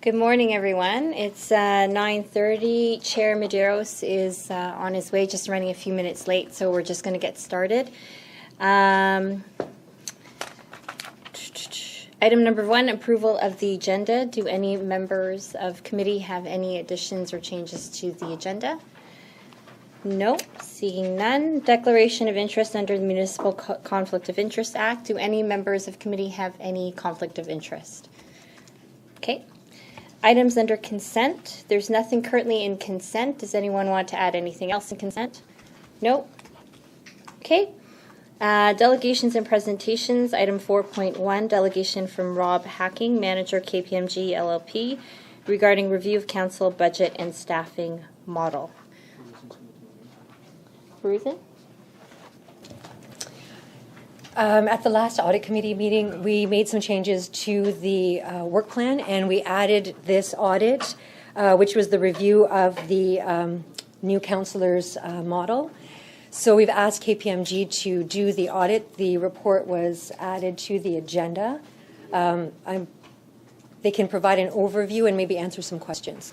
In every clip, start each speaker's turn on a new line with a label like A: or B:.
A: Good morning, everyone. It's 9:30. Chair Medeiros is on his way, just running a few minutes late, so we're just going to get started. Item number 1, approval of the agenda. Do any members of committee have any additions or changes to the agenda? No. Seeing none. Declaration of interest under the Municipal Conflict of Interest Act. Do any members of committee have any conflict of interest? Okay. Items under consent. There's nothing currently in consent. Does anyone want to add anything else in consent? No? Okay. Delegations and presentations. Item 4.1, delegation from Rob Hacking, Manager KPMG LLP, regarding review of council budget and staffing model. Reason?
B: At the last audit committee meeting, we made some changes to the work plan, and we added this audit, which was the review of the new councillors' model. So we've asked KPMG to do the audit. The report was added to the agenda. They can provide an overview and maybe answer some questions.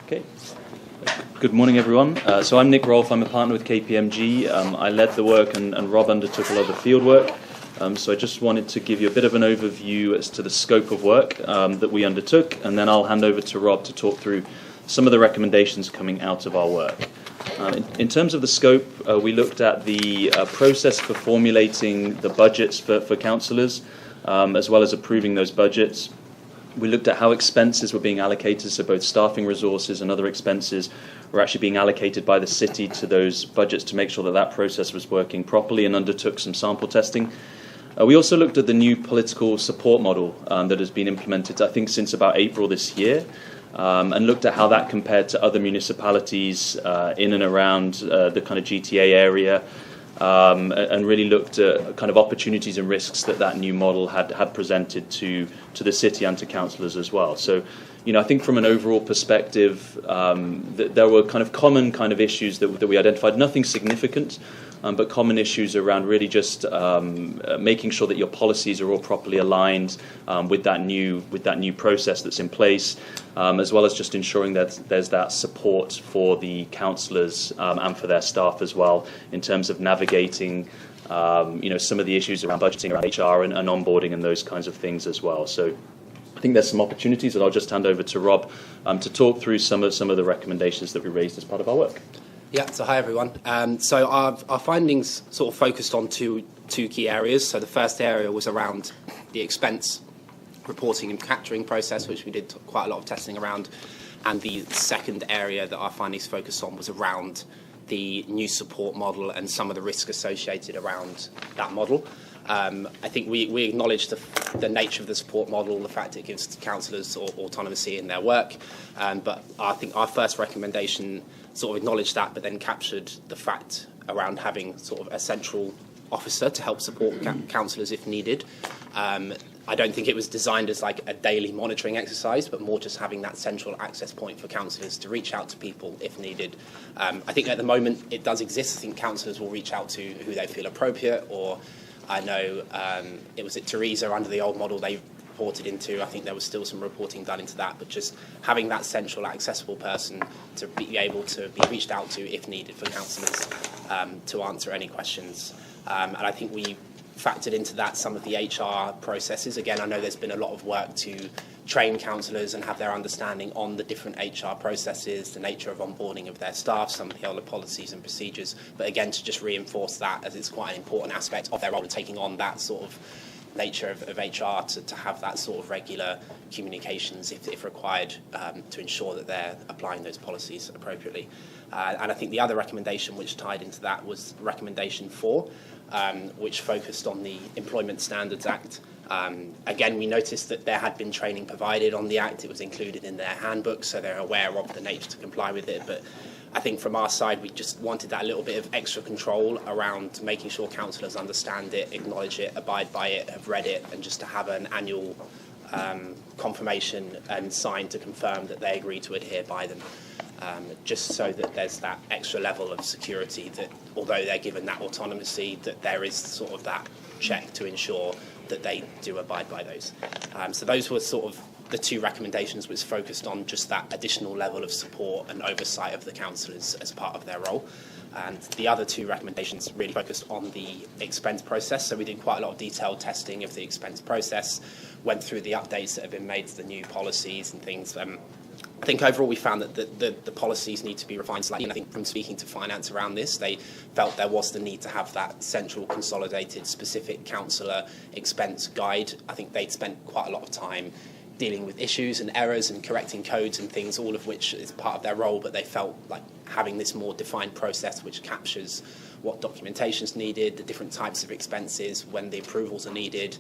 C: Okay. Good morning, everyone. So I'm Nick Rolfe. I'm a partner with KPMG. I led the work and Rob undertook a lot of the field work. So I just wanted to give you a bit of an overview as to the scope of work that we undertook, and then I'll hand over to Rob to talk through some of the recommendations coming out of our work. In terms of the scope, we looked at the process for formulating the budgets for councillors, as well as approving those budgets. We looked at how expenses were being allocated, so both staffing resources and other expenses were actually being allocated by the city to those budgets to make sure that that process was working properly, and undertook some sample testing. We also looked at the new political support model that has been implemented, I think, since about April this year, and looked at how that compared to other municipalities in and around the kind of GTA area, and really looked at kind of opportunities and risks that new model had presented to the city and to councillors as well. So, I think from an overall perspective, there were kind of common kind of issues that we identified, nothing significant, but common issues around really just making sure that your policies are all properly aligned with that new process that's in place, as well as just ensuring that there's that support for the councillors and for their staff as well in terms of navigating some of the issues around budgeting, around HR and onboarding and those kinds of things as well. So I think there's some opportunities, and I'll just hand over to Rob to talk through some of the recommendations that we raised as part of our work.
D: Yeah, so hi everyone. So our findings sort of focused on two key areas. So the first area was around the expense reporting and capturing process, which we did quite a lot of testing around. And the second area that our findings focused on was around the new support model and some of the risk associated around that model. I think we acknowledge the nature of the support model, the fact it gives councillors autonomy in their work. But I think our first recommendation sort of acknowledged that, but then captured the fact around having sort of a central officer to help support councillors if needed. I don't think it was designed as like a daily monitoring exercise, but more just having that central access point for councillors to reach out to people if needed. I think at the moment it does exist. I think councillors will reach out to who they feel appropriate, or I know it was at Theresa under the old model they reported into. I think there was still some reporting done into that, but just having that central accessible person to be able to be reached out to if needed for councillors to answer any questions. And I think we factored into that some of the HR processes. Again, I know there's been a lot of work to train councillors and have their understanding on the different HR processes, the nature of onboarding of their staff, some of the other policies and procedures. But again, to just reinforce that, as it's quite an important aspect of their role in taking on that sort of nature of HR, to have that sort of regular communications if required, to ensure that they're applying those policies appropriately. And I think the other recommendation which tied into that was recommendation 4, which focused on the Employment Standards Act. Again, we noticed that there had been training provided on the Act. It was included in their handbook, so they're aware of the nature to comply with it. But I think from our side, we just wanted that little bit of extra control around making sure councillors understand it, acknowledge it, abide by it, have read it, and just to have an annual confirmation and sign to confirm that they agree to adhere by them. just so that there's that extra level of security that although they're given that autonomy, that there is sort of that check to ensure that they do abide by those. So those were sort of the two recommendations, which focused on just that additional level of support and oversight of the councillors as part of their role. And the other two recommendations really focused on the expense process. So we did quite a lot of detailed testing of the expense process, went through the updates that have been made to the new policies and things. I think overall we found that the policies need to be refined slightly. And I think from speaking to finance around this, they felt there was the need to have that central, consolidated, specific councillor expense guide. I think they'd spent quite a lot of time dealing with issues and errors and correcting codes and things, all of which is part of their role, but they felt like having this more defined process which captures what documentation's needed, the different types of expenses, when the approvals are needed,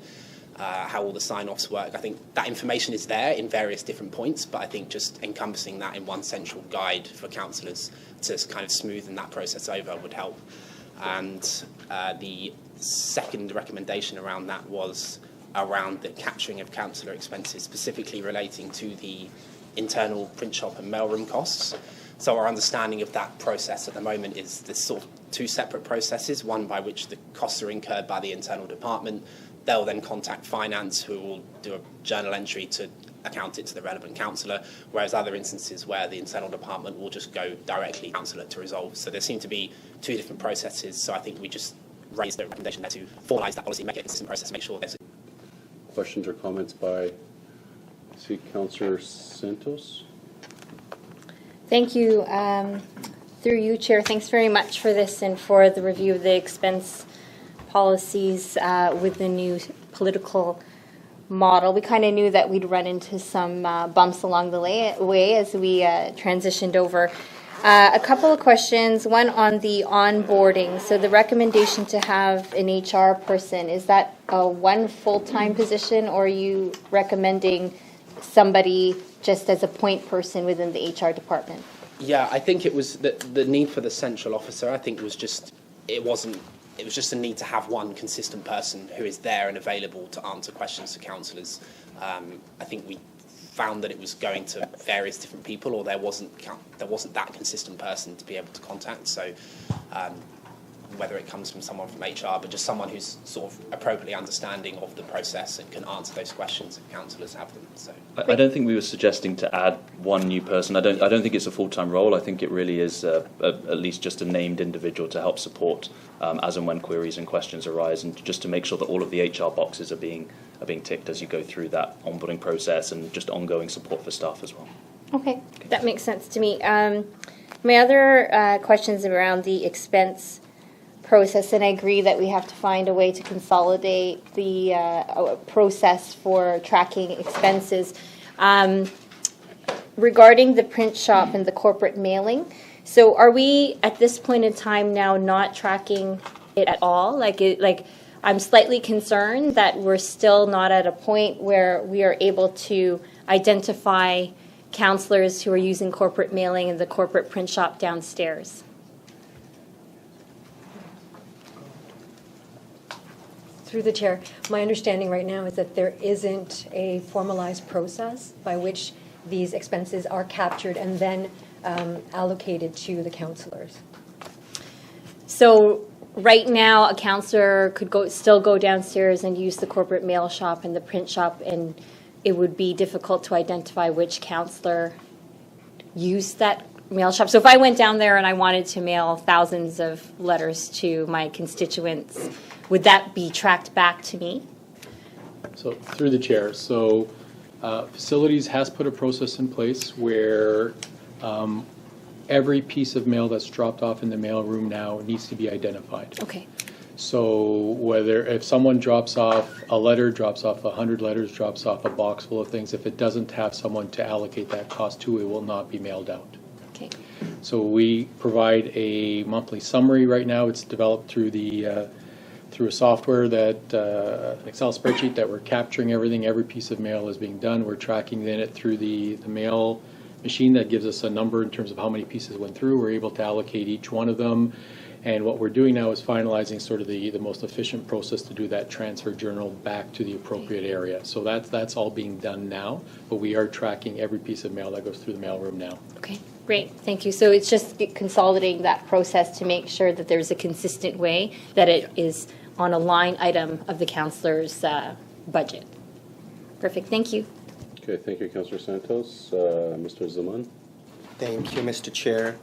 D: how all the sign-offs work. I think that information is there in various different points, but I think just encompassing that in one central guide for councillors to kind of smoothen that process over would help. And the second recommendation around that was around the capturing of councillor expenses, specifically relating to the internal print shop and mailroom costs. So our understanding of that process at the moment is there's sort of two separate processes, one by which the costs are incurred by the internal department. They'll then contact finance, who will do a journal entry to account it to the relevant councillor, whereas other instances where the internal department will just go directly to councillor to resolve. So there seem to be two different processes, so I think we just raised the recommendation there to formalise that policy, make it a consistent process, make sure there's
E: questions or comments by Councillor Santos?
A: Thank you. Through you, Chair, thanks very much for this and for the review of the expense policies with the new political model. We kind of knew that we'd run into some bumps along the way as we transitioned over. A couple of questions, one on the onboarding. So the recommendation to have an HR person, is that a one full-time position, or are you recommending somebody just as a point person within the HR department?
D: Yeah, I think it was the need for the central officer. I think it was just a need to have one consistent person who is there and available to answer questions to councillors. I think we found that it was going to various different people, or there wasn't that consistent person to be able to contact. So whether it comes from someone from HR, but just someone who's sort of appropriately understanding of the process and can answer those questions if councillors have them. So
C: I don't think we were suggesting to add one new person. I don't think it's a full-time role. I think it really is at least just a named individual to help support as and when queries and questions arise, and just to make sure that all of the HR boxes are being ticked as you go through that onboarding process, and just ongoing support for staff as well.
A: Okay, that makes sense to me. My other questions around the expense process, and I agree that we have to find a way to consolidate the process for tracking expenses. Regarding the print shop and the corporate mailing, so are we at this point in time now not tracking it at all? I'm slightly concerned that we're still not at a point where we are able to identify councillors who are using corporate mailing in the corporate print shop downstairs.
B: Through the chair, my understanding right now is that there isn't a formalized process by which these expenses are captured and then allocated to the councillors.
A: So right now, a councillor could still go downstairs and use the corporate mail shop and the print shop, and it would be difficult to identify which councillor used that mail shop. So if I went down there and I wanted to mail thousands of letters to my constituents, would that be tracked back to me?
F: So through the chair, so Facilities has put a process in place where every piece of mail that's dropped off in the mail room now needs to be identified.
A: Okay.
F: So if someone drops off a letter, drops off 100 letters, drops off a box full of things, if it doesn't have someone to allocate that cost to, it will not be mailed out.
A: Okay.
F: So we provide a monthly summary right now. It's developed through through a software that an Excel spreadsheet that we're capturing everything. Every piece of mail is being done. We're tracking it through the mail machine that gives us a number in terms of how many pieces went through. We're able to allocate each one of them. And what we're doing now is finalizing sort of the most efficient process to do that transfer journal back to the appropriate area. So that's all being done now, but we are tracking every piece of mail that goes through the mailroom now.
A: Okay. Great, thank you. So it's just consolidating that process to make sure that there's a consistent way that it is on a line item of the councillor's budget. Perfect, thank you.
E: Okay, thank you, Councillor Santos. Mr. Zaman?
G: Thank you, Mr. Chair.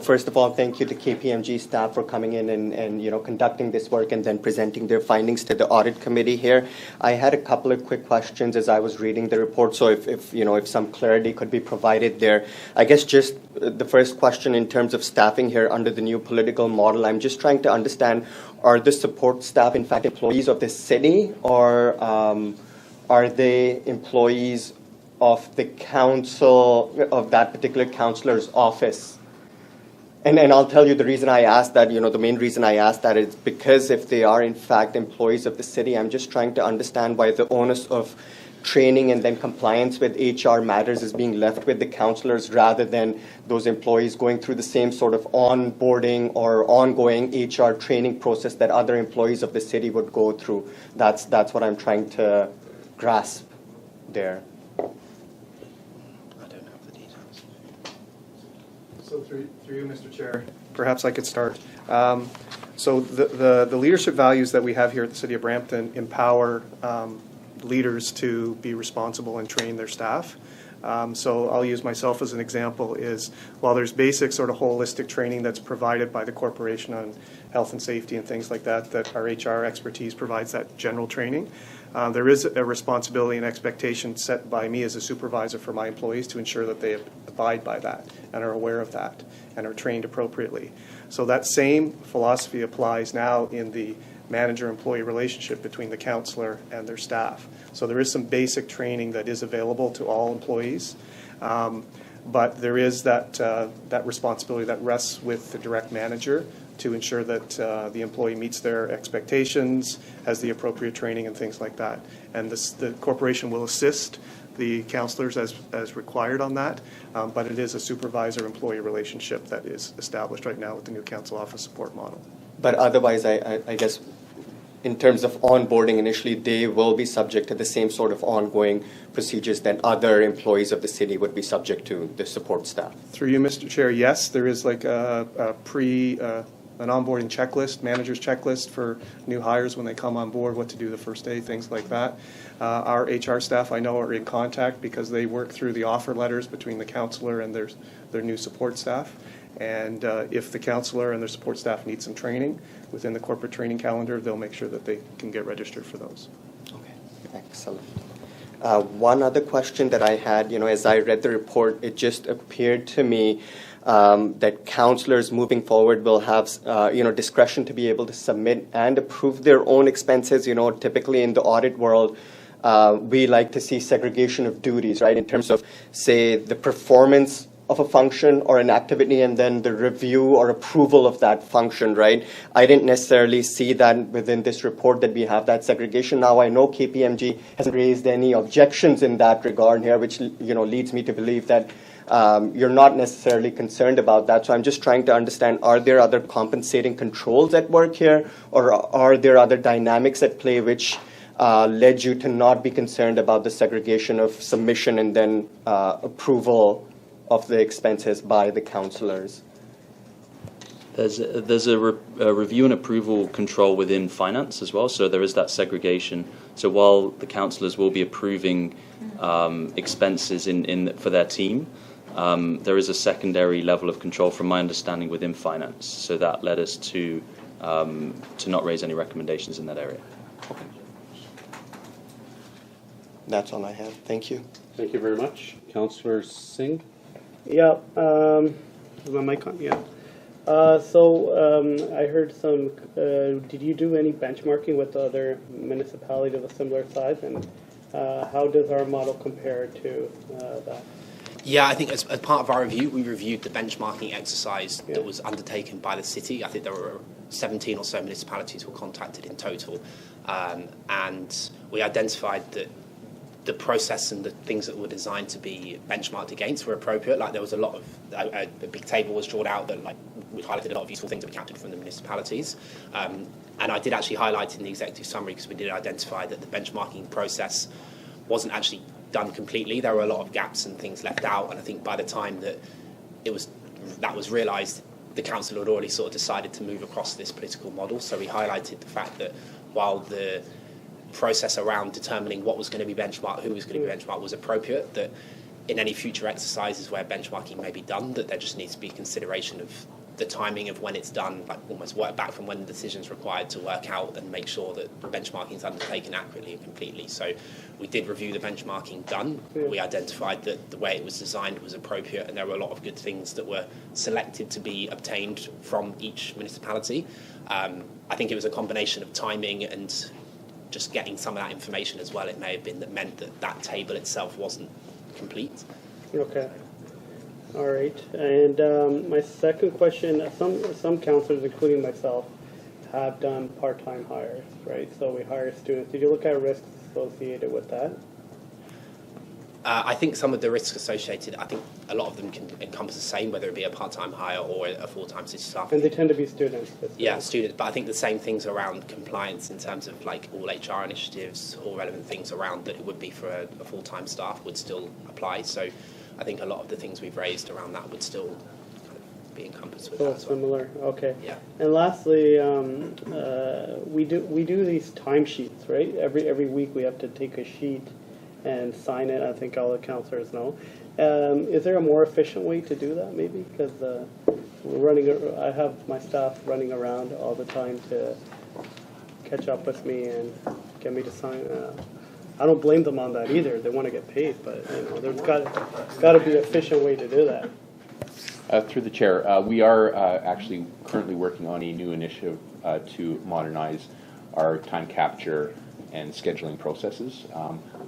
G: First of all, thank you to KPMG staff for coming in and conducting this work and then presenting their findings to the audit committee here. I had a couple of quick questions as I was reading the report, so if some clarity could be provided there. I guess just the first question in terms of staffing here under the new political model, I'm just trying to understand, are the support staff in fact employees of the city, or are they employees of the council, of that particular councillor's office? And I'll tell you the reason I asked that, the main reason I asked that is because if they are in fact employees of the city, I'm just trying to understand why the onus of training and then compliance with HR matters is being left with the councillors rather than those employees going through the same sort of onboarding or ongoing HR training process that other employees of the city would go through. That's what I'm trying to grasp there.
H: So through you, Mr. Chair, perhaps I could start. So the leadership values that we have here at the City of Brampton empower leaders to be responsible and train their staff. So I'll use myself as an example is while there's basic sort of holistic training that's provided by the corporation on health and safety and things like that, that our HR expertise provides that general training. There is a responsibility and expectation set by me as a supervisor for my employees to ensure that they abide by that and are aware of that and are trained appropriately. So that same philosophy applies now in the manager-employee relationship between the councillor and their staff. So there is some basic training that is available to all employees, but there is that responsibility that rests with the direct manager to ensure that the employee meets their expectations, has the appropriate training and things like that. And the corporation will assist the councillors as required on that, but it is a supervisor-employee relationship that is established right now with the new council office support model.
G: But otherwise, I guess, in terms of onboarding initially, they will be subject to the same sort of ongoing procedures that other employees of the city would be subject to, the support staff.
H: Through you, Mr. Chair, yes, there is like an onboarding checklist, manager's checklist for new hires when they come on board, what to do the first day, things like that. Our HR staff, I know, are in contact because they work through the offer letters between the councillor and their new support staff. And if the councillor and their support staff need some training within the corporate training calendar, they'll make sure that they can get registered for those.
G: Okay, excellent. One other question that I had, as I read the report, it just appeared to me that councillors moving forward will have, discretion to be able to submit and approve their own expenses. Typically in the audit world, we like to see segregation of duties, right, in terms of, say, the performance of a function or an activity and then the review or approval of that function, right? I didn't necessarily see that within this report that we have that segregation. Now, I know KPMG hasn't raised any objections in that regard here, which, leads me to believe that you're not necessarily concerned about that. So I'm just trying to understand, are there other compensating controls at work here, or are there other dynamics at play which led you to not be concerned about the segregation of submission and then approval of the expenses by the councillors?
C: There's a review and approval control within finance as well, so there is that segregation. So while the councillors will be approving expenses for their team, there is a secondary level of control, from my understanding, within finance. So that led us to not raise any recommendations in that area.
G: Okay. That's all I have. Thank you.
E: Thank you very much. Councillor Singh?
I: Yeah, is my mic on? Yeah. I heard some, did you do any benchmarking with other municipalities of a similar size, and how does our model compare to that?
D: Yeah, I think as part of our review, we reviewed the benchmarking exercise that was undertaken by the city. I think there were 17 or so municipalities were contacted in total, and we identified that the process and the things that were designed to be benchmarked against were appropriate. Like there was a lot of, a big table was drawn out that we highlighted a lot of useful things that we captured from the municipalities. And I did actually highlight in the executive summary, because we did identify that the benchmarking process wasn't actually done completely. There were a lot of gaps and things left out, and I think by the time that that was realised, the council had already sort of decided to move across this political model. So we highlighted the fact that while the process around determining what was going to be benchmarked, who was going to be benchmarked, was appropriate, that in any future exercises where benchmarking may be done, that there just needs to be consideration of the timing of when it's done, like almost work back from when the decision's required to work out and make sure that benchmarking is undertaken accurately and completely. So we did review the benchmarking done. We identified that the way it was designed was appropriate, and there were a lot of good things that were selected to be obtained from each municipality. I think it was a combination of timing and just getting some of that information as well. It may have been that meant that that table itself wasn't complete.
I: Okay. All right. And my second question, some councillors, including myself, have done part-time hires, right? So we hire students. Did you look at risks associated with that?
D: I think some of the risks associated, I think a lot of them can encompass the same, whether it be a part-time hire or a full-time city staff.
I: And they tend to be students.
D: Yeah, students. But I think the same things around compliance in terms of like all HR initiatives, all relevant things around that it would be for a full-time staff would still apply. So I think a lot of the things we've raised around that would still kind of be encompassed with that as well.
I: Similar. Okay.
D: Yeah.
I: And lastly, we do these timesheets, right? Every week we have to take a sheet and sign it. I think all the councillors know. Is there a more efficient way to do that, maybe? Because I have my staff running around all the time to catch up with me and get me to sign. I don't blame them on that either. They want to get paid, but there's got to be an efficient way to do that.
J: Through the chair, we are actually currently working on a new initiative to modernize our time capture and scheduling processes.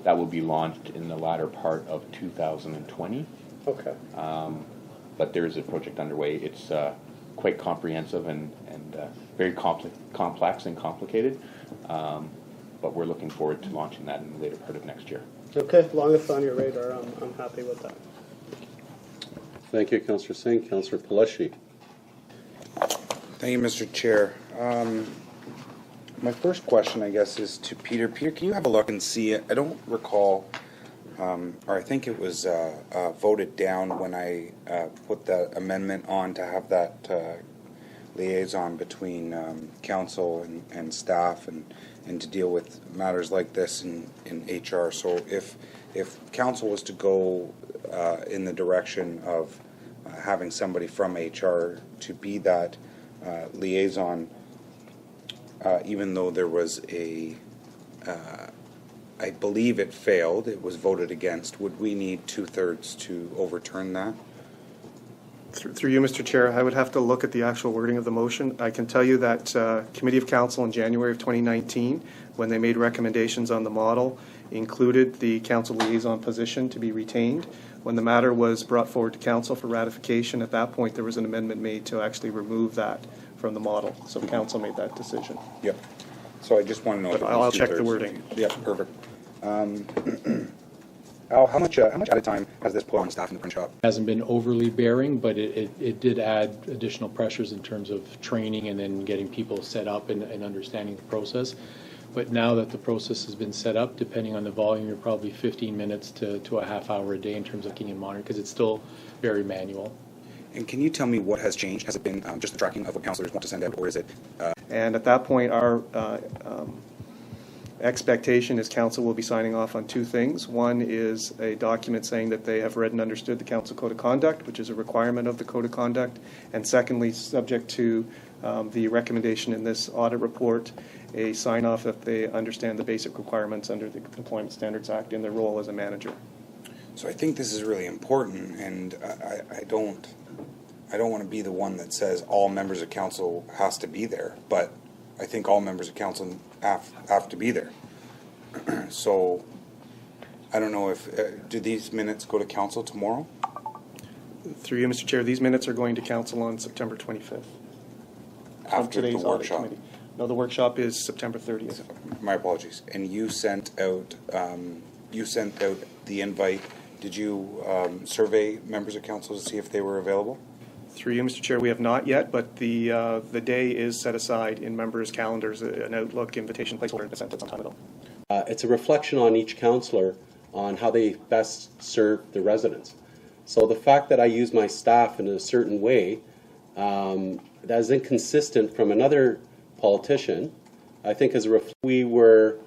J: That will be launched in the latter part of 2020.
I: Okay.
J: But there is a project underway. It's quite comprehensive and very complex and complicated. But we're looking forward to launching that in the later part of next year.
I: Okay, as long as it's on your radar, I'm happy with that.
E: Thank you, Councillor Singh. Councillor Paleshi.
K: Thank you, Mr. Chair. My first question, I guess, is to Peter. Peter, can you have a look and see it? I don't recall, or I think it was voted down when I put that amendment on to have that liaison between council and staff and to deal with matters like this in HR. So if council was to go in the direction of having somebody from HR to be that liaison, even though there was I believe it failed, it was voted against, would we need 2/3 to overturn that?
H: Through you, Mr. Chair, I would have to look at the actual wording of the motion. I can tell you that Committee of Council in January of 2019, when they made recommendations on the model, included the council liaison position to be retained. When the matter was brought forward to council for ratification, at that point there was an amendment made to actually remove that from the model. So council made that decision.
K: Yep. So I just want to know.
H: But I'll check the wording.
K: Yep, perfect. Al, how much at a time has this put on staff in the print shop?
F: Hasn't been overly bearing, but it did add additional pressures in terms of training and then getting people set up and understanding the process. But now that the process has been set up, depending on the volume, you're probably 15 minutes to a half hour a day in terms of looking and monitoring, because it's still very manual.
K: And can you tell me what has changed? Has it been just the tracking of what councillors want to send out, or is it?
H: And at that point, our expectation is council will be signing off on two things. One is a document saying that they have read and understood the council code of conduct, which is a requirement of the code of conduct. And secondly, subject to the recommendation in this audit report, a sign off that they understand the basic requirements under the Employment Standards Act in their role as a manager.
K: So I think this is really important, and I don't want to be the one that says all members of council has to be there, but I think all members of council have to be there. So I don't know if do these minutes go to council tomorrow?
H: Through you, Mr. Chair, these minutes are going to council on September 25th.
K: After the workshop?
H: No, the workshop is September 30th.
K: My apologies. And you sent out the invite. Did you survey members of council to see if they were available?
H: Through you, Mr. Chair, we have not yet, but the day is set aside in members' calendars, an Outlook invitation placeholder sent at some time ago.
E: It's a reflection on each councillor on how they best serve the residents. So the fact that I use my staff in a certain way that is inconsistent from another politician, I think is we were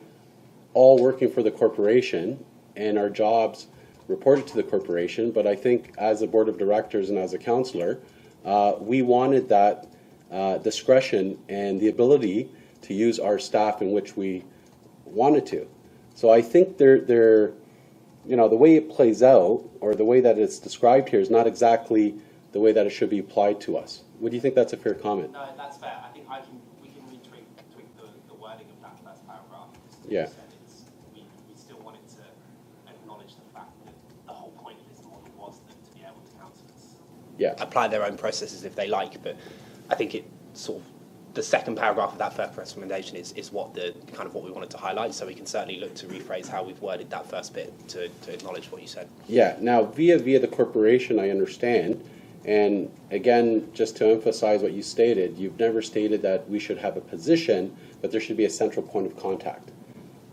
E: all working for the corporation and our jobs reported to the corporation, but I think as a board of directors and as a councillor, we wanted that discretion and the ability to use our staff in which we wanted to. So I think the way it plays out, or the way that it's described here, is not exactly the way that it should be applied to us. Would you think that's a fair comment?
D: No, that's fair. I think we can retweak the wording of that first paragraph.
E: Yeah.
D: We still wanted to acknowledge the fact that the whole point of this model was to be able to councillors apply their own processes if they like. But I think it sort of the second paragraph of that first recommendation is what what we wanted to highlight. So we can certainly look to rephrase how we've worded that first bit to acknowledge what you said.
E: Yeah. Now, via the corporation, I understand. And again, just to emphasize what you stated, you've never stated that we should have a position, but there should be a central point of contact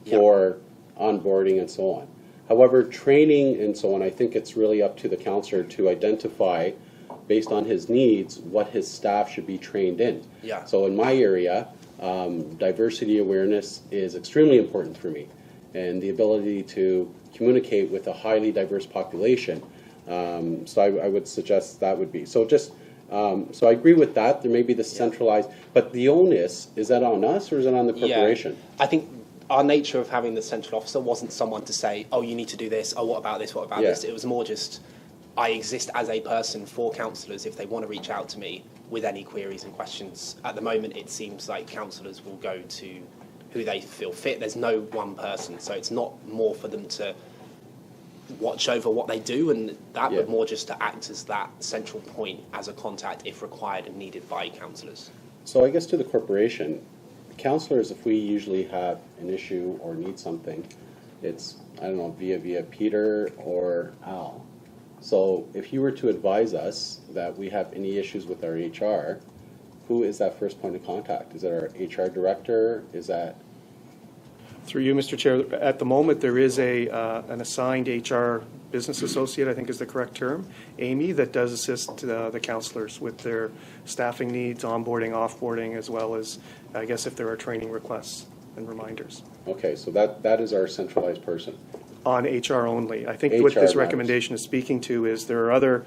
E: for onboarding and so on. However, training and so on, I think it's really up to the councillor to identify, based on his needs, what his staff should be trained in.
D: Yeah.
E: So in my area, diversity awareness is extremely important for me, and the ability to communicate with a highly diverse population. So I would suggest that would be. So just, so I agree with that. There may be the centralized, but the onus, is that on us or is it on the corporation?
D: Yeah. I think our nature of having the central officer wasn't someone to say, oh, you need to do this, oh, what about this, what about this? It was more just, I exist as a person for councillors if they want to reach out to me with any queries and questions. At the moment, it seems like councillors will go to who they feel fit. There's no one person, so it's not more for them to watch over what they do and that, but more just to act as that central point as a contact if required and needed by councillors.
E: So I guess to the corporation, councillors, if we usually have an issue or need something, it's, I don't know, via Peter or Al. So if you were to advise us that we have any issues with our HR, who is that first point of contact? Is it our HR director? Is that...
H: Through you, Mr. Chair, at the moment there is an assigned HR business associate, I think is the correct term, Amy, that does assist the councillors with their staffing needs, onboarding, offboarding, as well as, I guess, if there are training requests and reminders.
E: Okay, so that is our centralized person.
H: On HR only. I think what this recommendation is speaking to is there are other,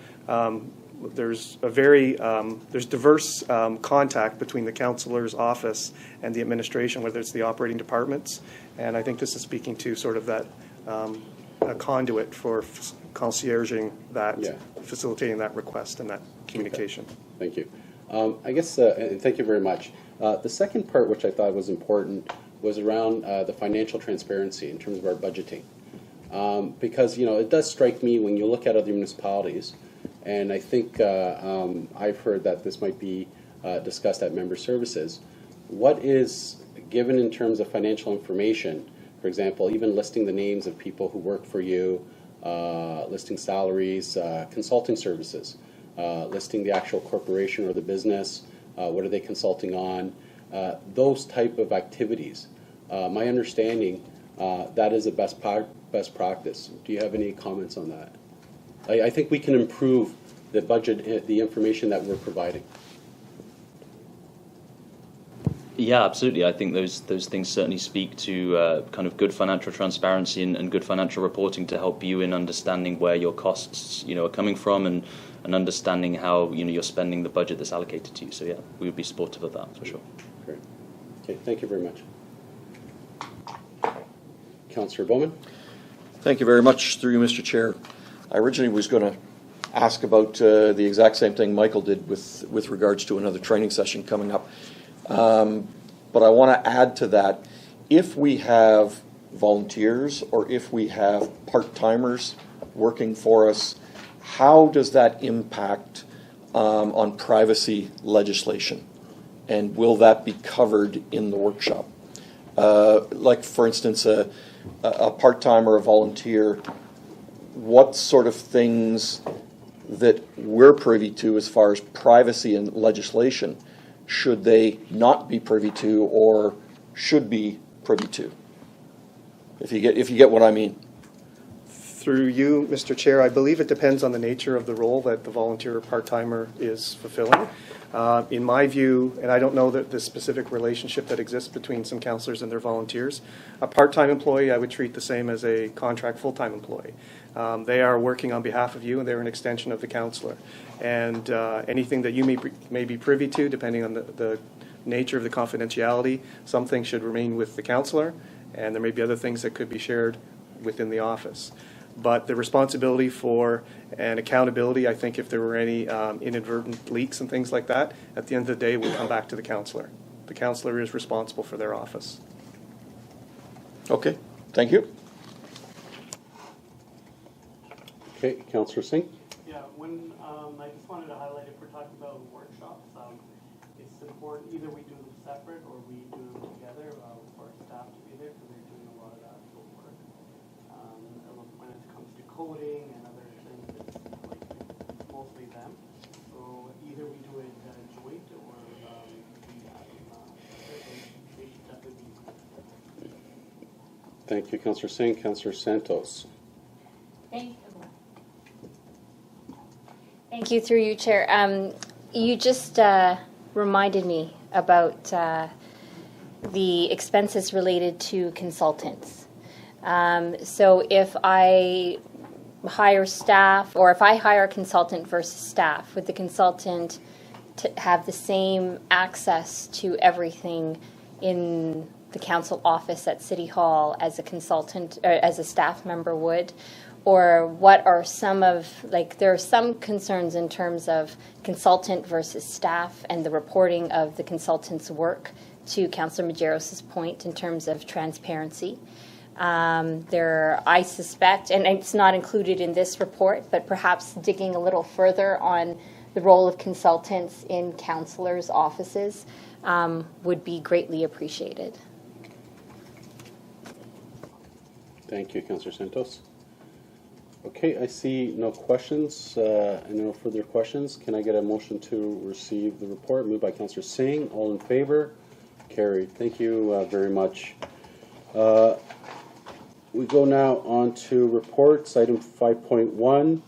H: there's diverse contact between the councillor's office and the administration, whether it's the operating departments, and I think this is speaking to sort of that a conduit for concierging that, facilitating that request and that communication.
E: Okay. Thank you. I guess, and thank you very much. The second part, which I thought was important, was around the financial transparency in terms of our budgeting. Because, it does strike me when you look at other municipalities, and I think I've heard that this might be discussed at member services. What is given in terms of financial information, for example, even listing the names of people who work for you, listing salaries, consulting services, listing the actual corporation or the business, what are they consulting on, those type of activities. My understanding, that is a best practice. Do you have any comments on that? I think we can improve the budget, the information that we're providing.
C: Yeah, absolutely. I think those things certainly speak to kind of good financial transparency and good financial reporting to help you in understanding where your costs, are coming from and understanding how, you're spending the budget that's allocated to you. So yeah, we would be supportive of that for sure.
E: Great. Okay, thank you very much. Councillor Bowman.
L: Thank you very much, through you, Mr. Chair. I originally was going to ask about the exact same thing Michael did with regards to another training session coming up. But I want to add to that, if we have volunteers or if we have part-timers working for us, how does that impact on privacy legislation? And will that be covered in the workshop? Like, for instance, a part-time or a volunteer, what sort of things that we're privy to as far as privacy and legislation should they not be privy to or should be privy to? If you get what I mean.
H: Through you, Mr. Chair, I believe it depends on the nature of the role that the volunteer or part-timer is fulfilling. In my view, and I don't know the specific relationship that exists between some councillors and their volunteers, a part-time employee I would treat the same as a contract full-time employee. They are working on behalf of you, and they're an extension of the councillor. And anything that you may be privy to, depending on the nature of the confidentiality, some things should remain with the councillor, and there may be other things that could be shared within the office. But the responsibility for and accountability, I think if there were any inadvertent leaks and things like that, at the end of the day, will come back to the councillor. The councillor is responsible for their office.
L: Okay, thank you.
E: Okay, Councillor Singh.
I: Yeah, when I just wanted to highlight, if we're talking about workshops, it's important either we do them separate or we do them together for our staff to be there because they're doing a lot of that actual work. When it comes to coding and other things, it's like mostly them. So either we do it joint or we have them they should definitely be.
E: Thank you, Councillor Singh. Councillor Santos.
A: Thank you, through you, Chair. You just reminded me about the expenses related to consultants. So if I hire staff, or if I hire a consultant versus staff, would the consultant have the same access to everything in the council office at City Hall as a consultant, or as a staff member would? Or what are some of, like, there are some concerns in terms of consultant versus staff and the reporting of the consultant's work, to Councillor Majeros's point in terms of transparency. I suspect, and it's not included in this report, but perhaps digging a little further on the role of consultants in councillors' offices would be greatly appreciated.
E: Thank you, Councillor Santos. Okay, I see no questions and no further questions. Can I get a motion to receive the report? Moved by Councillor Singh. All in favor? Carried. Thank you very much. We go now on to reports. Item 5.1.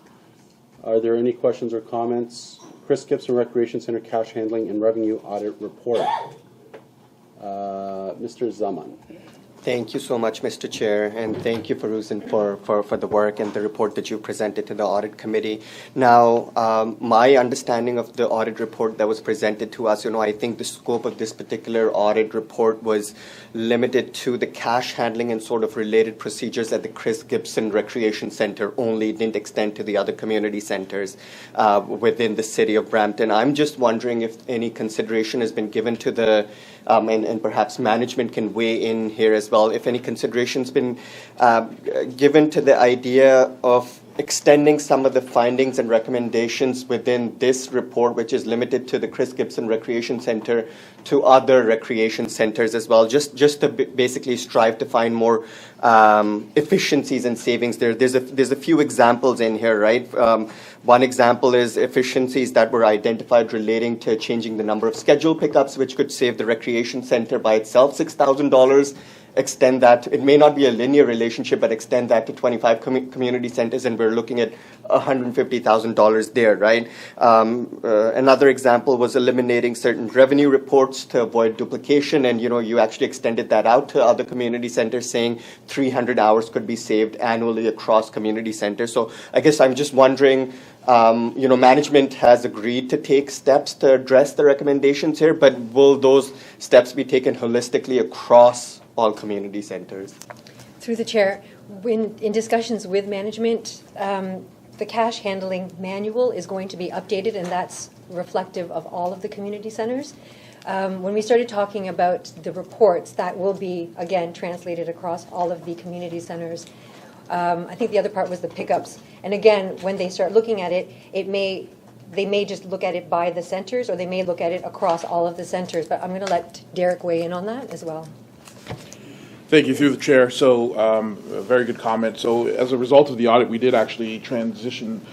E: Are there any questions or comments? Chris Gibson, Recreation Center Cash Handling and Revenue Audit Report. Mr. Zaman.
G: Thank you so much, Mr. Chair, and thank you, Farouzan, for the work and the report that you presented to the Audit Committee. Now, my understanding of the audit report that was presented to us, I think the scope of this particular audit report was limited to the cash handling and sort of related procedures at the Chris Gibson Recreation Center only. It didn't extend to the other community centers within the city of Brampton. I'm just wondering if any consideration has been given to the and perhaps management can weigh in here as well, if any consideration's been given to the idea of extending some of the findings and recommendations within this report, which is limited to the Chris Gibson Recreation Center, to other recreation centers as well, just to basically strive to find more efficiencies and savings there. There's a few examples in here, right? One example is efficiencies that were identified relating to changing the number of scheduled pickups, which could save the recreation center by itself $6,000. Extend that, it may not be a linear relationship, but extend that to 25 community centers, and we're looking at $150,000 there, right? Another example was eliminating certain revenue reports to avoid duplication, and you actually extended that out to other community centers, saying 300 hours could be saved annually across community centers. So I guess I'm just wondering, management has agreed to take steps to address the recommendations here, but will those steps be taken holistically across all community centers?
B: Through the chair, in discussions with management, the cash handling manual is going to be updated, and that's reflective of all of the community centers. When we started talking about the reports, that will be, again, translated across all of the community centers. I think the other part was the pickups. And again, when they start looking at it, they may just look at it by the centers, or they may look at it across all of the centers. But I'm going to let Derek weigh in on that as well.
M: Thank you, through the chair. So, a very good comment. So, as a result of the audit, we did actually transition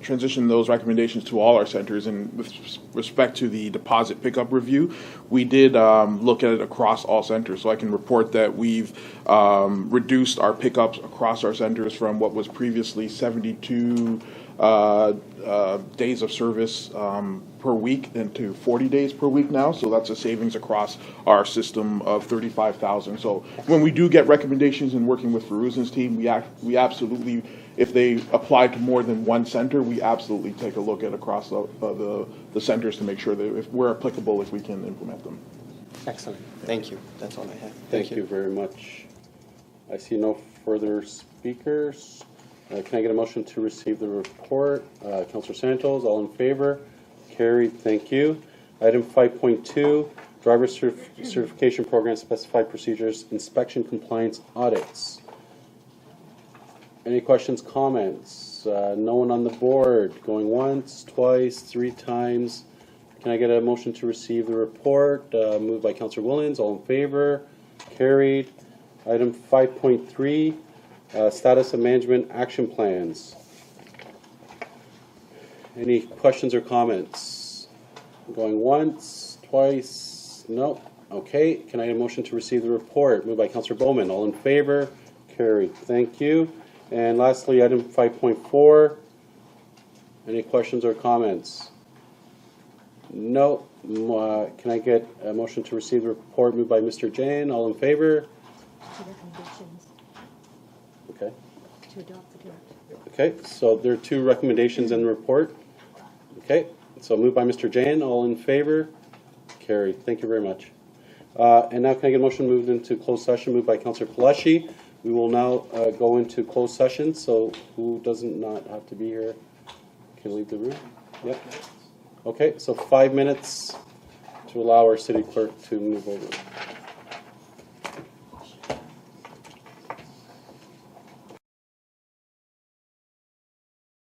M: transition those recommendations to all our centers. And with respect to the deposit pickup review, we did look at it across all centers. So I can report that we've reduced our pickups across our centers from what was previously 72 days of service per week into 40 days per week now. So that's a savings across our system of 35,000. So when we do get recommendations in working with Farouzan's team, we absolutely, if they apply to more than one center, we absolutely take a look at across the centers to make sure that if we're applicable, if we can implement them.
G: Excellent. Thank you. That's all I have.
E: Thank you very much. I see no further speakers. Can I get a motion to receive the report? Councillor Santos, all in favor? Carried. Thank you. Item 5.2, driver certification program specified procedures, inspection compliance audits. Any questions, comments? No one on the board. Going once, twice, 3 times. Can I get a motion to receive the report? Moved by Councillor Williams. All in favor? Carried. Item 5.3, status of management action plans. Any questions or comments? Going once, twice, no. Okay, can I get a motion to receive the report? Moved by Councillor Bowman. All in favor? Carried. Thank you. And lastly, item 5.4. Any questions or comments? No. Can I get a motion to receive the report? Moved by Mr. Jane. All in favor?
B: Recommendations
E: Okay.
B: to adopt the draft.
E: Okay, so there are 2 recommendations in the report. Okay, so moved by Mr. Jane. All in favor? Carried. Thank you very much. And now can I get a motion moved into closed session? Moved by Councillor Palashi. We will now go into closed session. So who doesn't not have to be here can leave the room? Yep. Okay, so 5 minutes to allow our city clerk to move over.